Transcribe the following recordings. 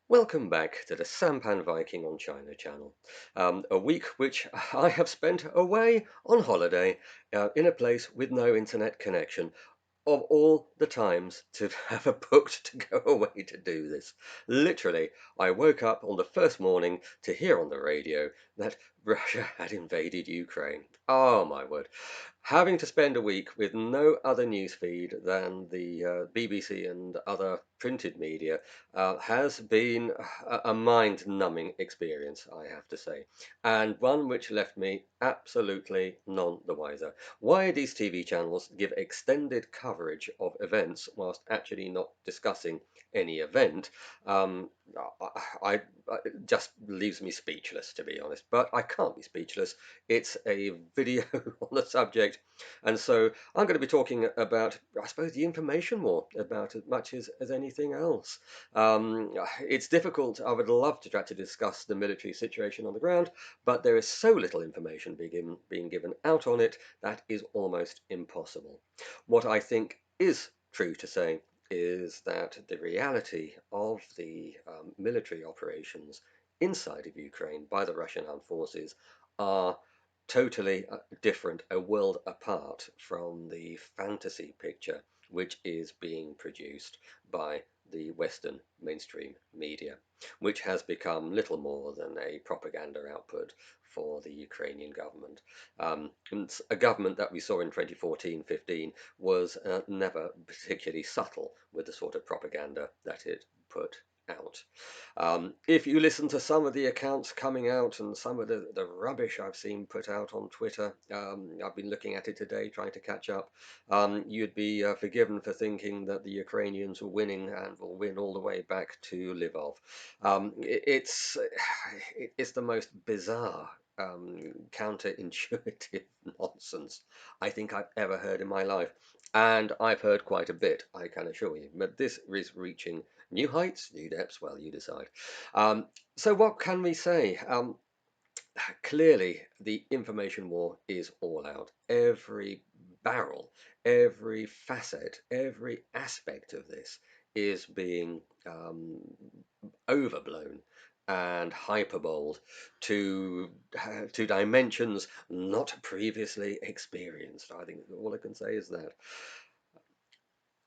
Welcome back to the SampanViking on China channel. A week which I have spent away on holiday in a place with no internet connection. Of all the times to have a booked to go away to do this. Literally, I woke up on the first morning to hear on the radio that Russia had invaded Ukraine. Oh my word. Having to spend a week with no other news feed than the BBC and other printed media has been a mind-numbing experience, I have to say, and one which left me absolutely none the wiser. Why these TV channels give extended coverage of events whilst actually not discussing any event, um, it just leaves me speechless, to be honest. But I can't be speechless. It's a video on the subject, and so I'm going to be talking about, I suppose, the information war about as much as anything else. It's difficult. I would love to try to discuss the military situation on the ground, but there is so little information being given out on it that is almost impossible. What I think is true to say is that the reality of the military operations inside of Ukraine by the Russian armed forces are totally different, a world apart from the fantasy picture which is being produced by the Western mainstream media, which has become little more than a propaganda output for the Ukrainian government. And a government that we saw in 2014-15 was never particularly subtle with the sort of propaganda that it put out. If you listen to some of the accounts coming out and some of the rubbish I've seen put out on Twitter, I've been looking at it today trying to catch up, you'd be forgiven for thinking that the Ukrainians were winning and will win all the way back to Lvov. It's it's the most bizarre, counterintuitive nonsense I think I've ever heard in my life. And I've heard quite a bit, I can assure you. But this is reaching new heights, new depths, well, you decide. Um, so what can we say? Clearly, the information war is all out. Every barrel, every facet, every aspect of this is being overblown and hyperboled to to dimensions not previously experienced. I think all I can say is that.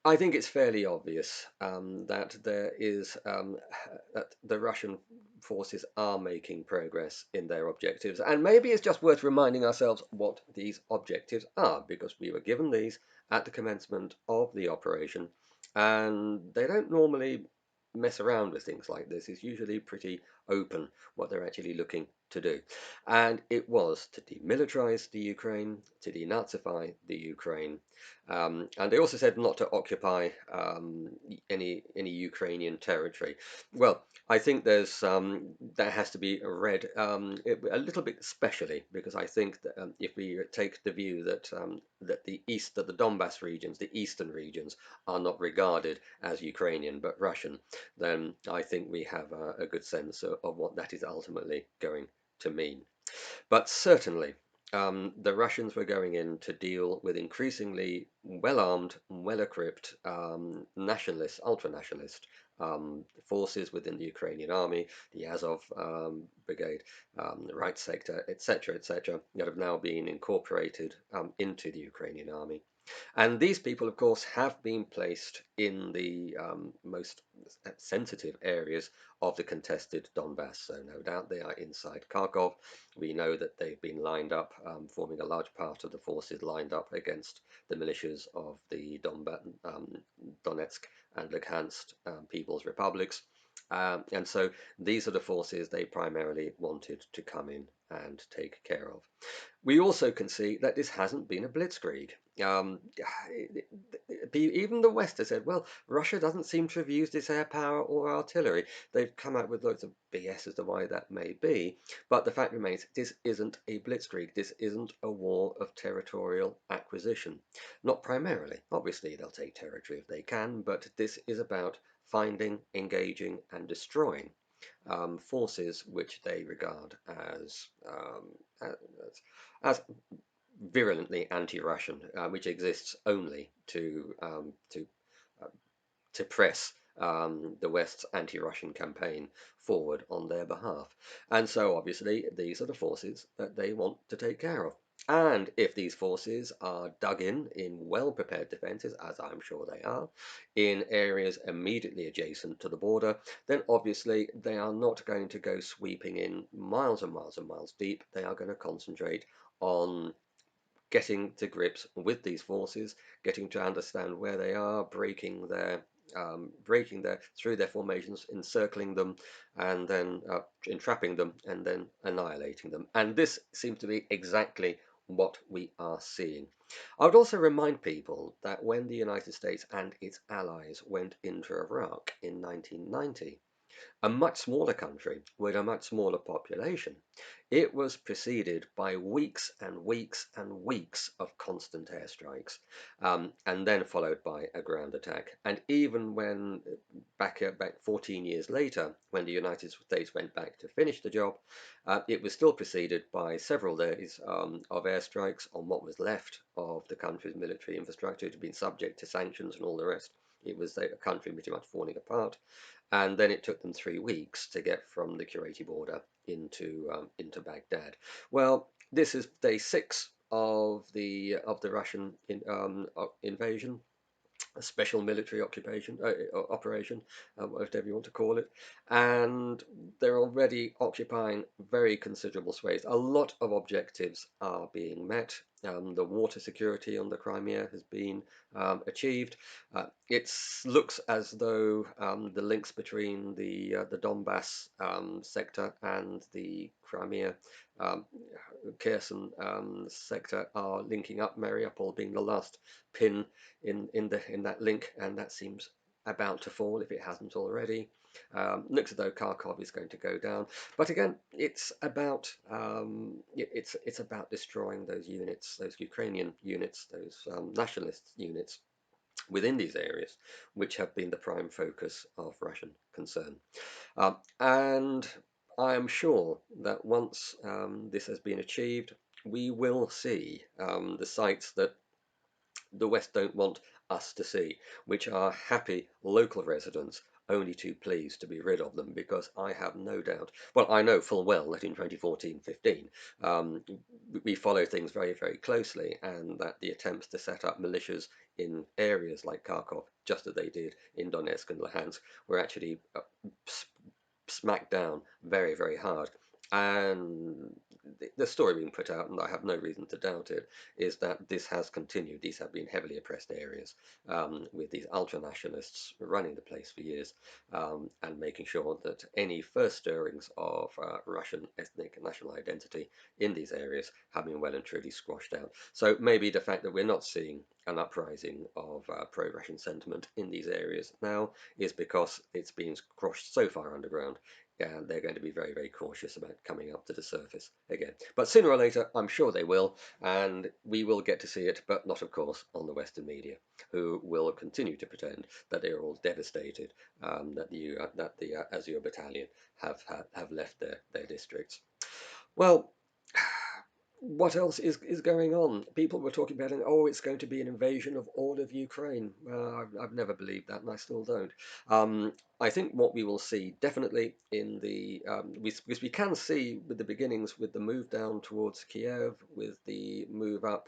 I think it's fairly obvious that there is that the Russian forces are making progress in their objectives, and maybe it's just worth reminding ourselves what these objectives are, because we were given these at the commencement of the operation, and they don't normally mess around with things like this. It's usually pretty open what they're actually looking to do, and it was to demilitarize the Ukraine, to denazify the Ukraine, and they also said not to occupy any Ukrainian territory. Well, I think that has to be read a little bit specially, because I think that if we take the view that the Donbass regions, the eastern regions, are not regarded as Ukrainian but Russian, then I think we have a good sense of what that is ultimately going to mean. But certainly, the Russians were going in to deal with increasingly well-armed, well-equipped nationalist, ultra-nationalist forces within the Ukrainian army, the Azov brigade, the right sector, etc., that have now been incorporated into the Ukrainian army. And these people, of course, have been placed in the most sensitive areas of the contested Donbass. So no doubt they are inside Kharkov. We know that they've been lined up, forming a large part of the forces lined up against the militias of the Donetsk and Luhansk People's Republics. And so these are the forces they primarily wanted to come in and take care of. We also can see that this hasn't been a blitzkrieg. Even the West has said, well, Russia doesn't seem to have used its air power or artillery. They've come out with loads of BS as to why that may be. But the fact remains, this isn't a blitzkrieg. This isn't a war of territorial acquisition. Not primarily. Obviously, they'll take territory if they can, but this is about finding, engaging, and destroying forces which they regard as, as virulently anti-Russian, which exists only to uh, to press the West's anti-Russian campaign forward on their behalf. And so obviously these are the forces that they want to take care of. And if these forces are dug in well-prepared defences, as I'm sure they are, in areas immediately adjacent to the border, then obviously they are not going to go sweeping in miles and miles and miles deep. They are going to concentrate on getting to grips with these forces, getting to understand where they are, breaking their through their formations, encircling them, and then entrapping them, and then annihilating them. And this seems to be exactly what we are seeing. I would also remind people that when the United States and its allies went into Iraq in 1990, a much smaller country with a much smaller population, it was preceded by weeks and weeks and weeks of constant airstrikes, and then followed by a ground attack. And even when back 14 years later, when the United States went back to finish the job, it was still preceded by several days of airstrikes on what was left of the country's military infrastructure. It had been subject to sanctions and all the rest. It was a country pretty much falling apart, and then it took them 3 weeks to get from the Kuwaiti border into Baghdad. Well, this is day 6 of the Russian invasion, a special military operation, whatever you want to call it, and they're already occupying very considerable space. A lot of objectives are being met. The water security on the Crimea has been achieved. It looks as though the links between the Donbass sector and the Crimea um, Kherson sector are linking up, Mariupol being the last pin in that link, and that seems about to fall if it hasn't already. Looks as though Kharkov is going to go down, but again, it's about destroying those units, those Ukrainian units, those nationalist units within these areas, which have been the prime focus of Russian concern. And I am sure that once this has been achieved, we will see the sites that the West don't want us to see, which are happy local residents only too pleased to be rid of them, because I have no doubt, well, I know full well that in 2014-15 we follow things very, very closely, and that the attempts to set up militias in areas like Kharkov, just as they did in Donetsk and Luhansk, were actually smacked down very, very hard. And the story being put out, and I have no reason to doubt it, is that this has continued. These have been heavily oppressed areas, with these ultra-nationalists running the place for years, and making sure that any first stirrings of Russian ethnic and national identity in these areas have been well and truly squashed out. So maybe the fact that we're not seeing an uprising of pro-Russian sentiment in these areas now is because it's been crushed so far underground, and they're going to be very, very cautious about coming up to the surface again. But sooner or later, I'm sure they will, and we will get to see it, but not, of course, on the Western media, who will continue to pretend that they are all devastated, that the Azure Battalion have left their districts. Well, what else is going on? People were talking about, oh, it's going to be an invasion of all of Ukraine. I've never believed that, and I still don't. I think what we will see definitely in the because we can see with the beginnings, with the move down towards Kiev, with the move up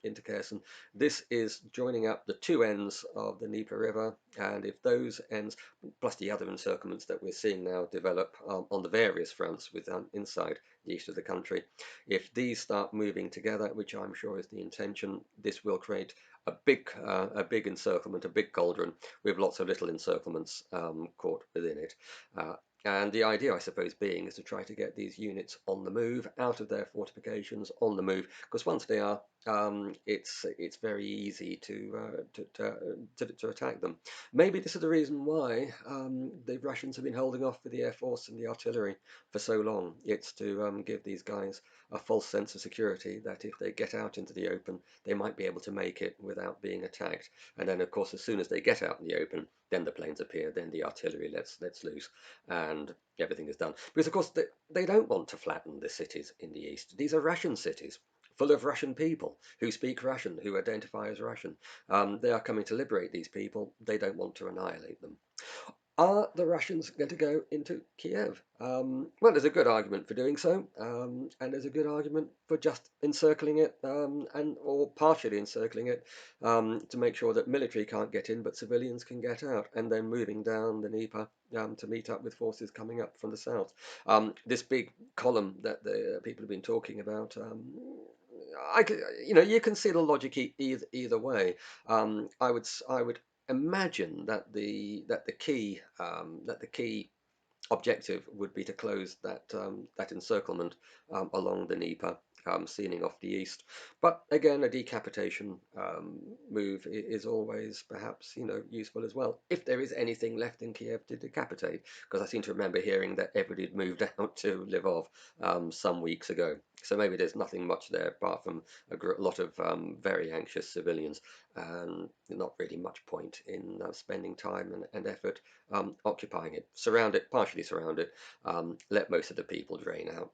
into Kherson, this is joining up the two ends of the Dnieper River, and if those ends, plus the other encirclements that we're seeing now develop on the various fronts with inside the east of the country, if these start moving together, which I'm sure is the intention, this will create a big encirclement, a big cauldron with lots of little encirclements caught within it. And the idea, I suppose, being is to try to get these units on the move, out of their fortifications, on the move, because once they are, it's very easy to attack them. Maybe this is the reason why the Russians have been holding off with the air force and the artillery for so long. It's to give these guys a false sense of security that if they get out into the open, they might be able to make it without being attacked. And then, of course, as soon as they get out in the open, then the planes appear, then the artillery lets loose, and everything is done. Because, of course, they don't want to flatten the cities in the east. These are Russian cities. full of Russian people who speak Russian, who identify as Russian. They are coming to liberate these people. They don't want to annihilate them. Are the Russians going to go into Kiev? Well, there's a good argument for doing so, and there's a good argument for just encircling it, and or partially encircling it, to make sure that military can't get in, but civilians can get out, and then moving down the Dnieper, to meet up with forces coming up from the south. This big column that the people have been talking about. You can see the logic either way. I would imagine that the key objective would be to close that encirclement along the Dnieper, sealing off the east. But again, a decapitation move is always perhaps useful as well, if there is anything left in Kiev to decapitate. Because I seem to remember hearing that everybody had moved out to Lvov some weeks ago. So maybe there's nothing much there apart from a lot of very anxious civilians, and not really much point in spending time and effort occupying it. Surround it, partially surround it, let most of the people drain out,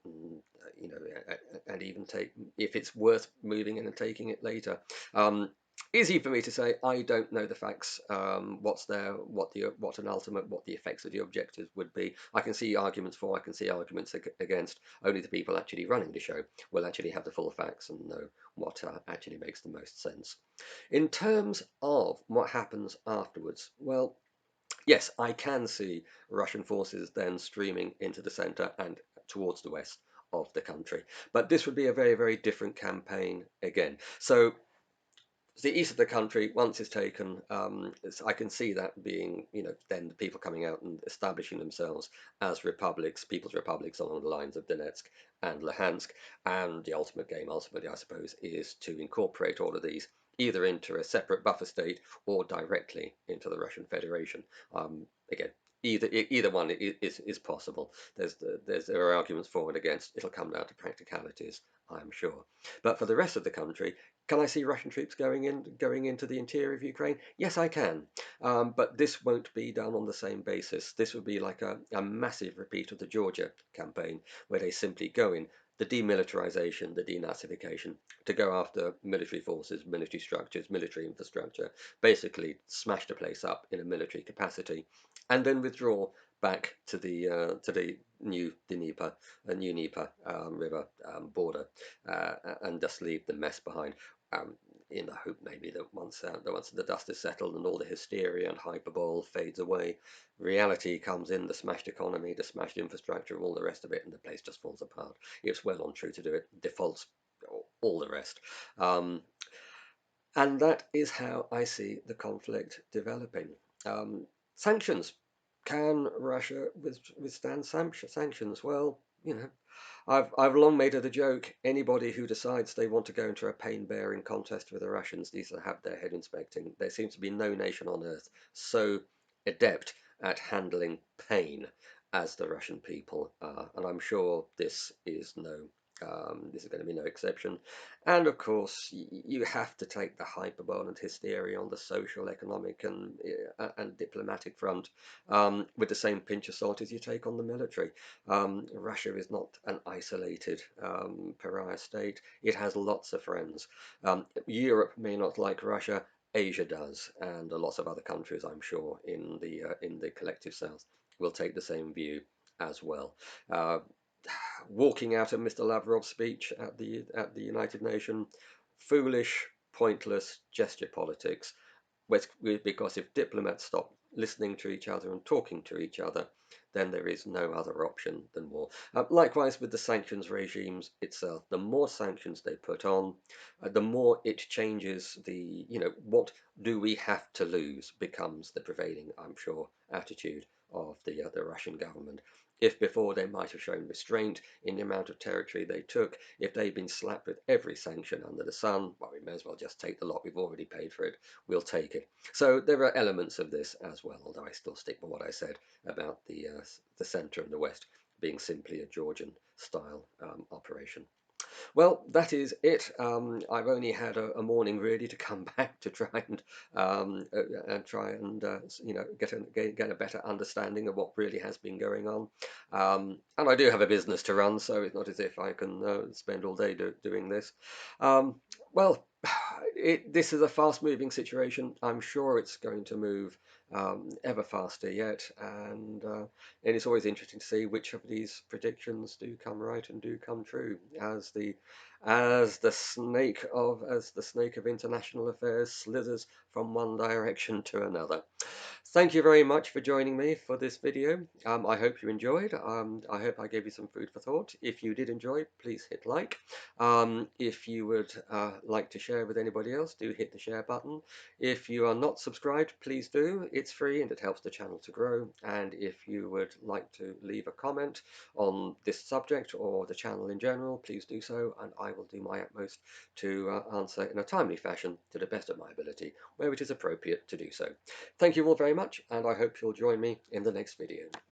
and even take, if it's worth moving in and taking it later. Easy for me to say. I don't know the facts. What's there? What the effects of the objectives would be. I can see arguments for. I can see arguments against. Only the people actually running the show will actually have the full facts and know what actually makes the most sense. In terms of what happens afterwards, well, yes, I can see Russian forces then streaming into the centre and towards the west of the country. But this would be a very, very different campaign again. So the east of the country, once it's taken, I can see that being, then the people coming out and establishing themselves as republics, people's republics along the lines of Donetsk and Luhansk. And the ultimate game, ultimately, I suppose, is to incorporate all of these either into a separate buffer state or directly into the Russian Federation. Again, either one is possible. There are arguments for and against. It'll come down to practicalities, I'm sure. But for the rest of the country, can I see Russian troops going into the interior of Ukraine? Yes, I can. But this won't be done on the same basis. This would be like a massive repeat of the Georgia campaign, where they simply go in, the demilitarization, the denazification, to go after military forces, military structures, military infrastructure, basically smash the place up in a military capacity, and then withdraw back to the new Dnieper, new Dnieper river border, and just leave the mess behind. Um, in the hope maybe that once the dust is settled and all the hysteria and hyperbole fades away, reality comes in, the smashed economy, the smashed infrastructure, all the rest of it, and the place just falls apart. It's well on true to do it, defaults, all the rest. Um, and that is how I see the conflict developing. Sanctions. Can Russia withstand sanctions? Well, I've long made it a joke. Anybody who decides they want to go into a pain-bearing contest with the Russians needs to have their head inspecting. There seems to be no nation on earth so adept at handling pain as the Russian people are, and I'm sure this is going to be no exception. And of course, you have to take the hyperbole and hysteria on the social, economic, and diplomatic front with the same pinch of salt as you take on the military. Russia is not an isolated pariah state. It has lots of friends. Europe may not like Russia. Asia does, and lots of other countries, I'm sure, in the collective South will take the same view as well. Uh, Walking out of Mr. Lavrov's speech at the United Nations, foolish, pointless gesture politics. Because if diplomats stop listening to each other and talking to each other, then there is no other option than war. Likewise with the sanctions regimes itself, the more sanctions they put on, the more it changes what do we have to lose becomes the prevailing, I'm sure, attitude of the Russian government. If before they might have shown restraint in the amount of territory they took, if they'd been slapped with every sanction under the sun, well, we may as well just take the lot, we've already paid for it, we'll take it. So there are elements of this as well, although I still stick by what I said about the centre and the west being simply a Georgian style operation. Well, that is it. I've only had a morning really to come back to try and get a better understanding of what really has been going on. And I do have a business to run, so it's not as if I can spend all day doing this. Um, well, this is a fast-moving situation. I'm sure it's going to move ever faster yet, and it's always interesting to see which of these predictions do come right and do come true as the snake of international affairs slithers from one direction to another. Thank you very much for joining me for this video. I hope you enjoyed. I hope I gave you some food for thought. If you did enjoy, please hit like. If you would like to share with anybody else, do hit the share button. If you are not subscribed, please do. It's free and it helps the channel to grow. And if you would like to leave a comment on this subject or the channel in general, please do so, and I will do my utmost to answer in a timely fashion to the best of my ability, where it is appropriate to do so. Thank you all very much, and I hope you'll join me in the next video.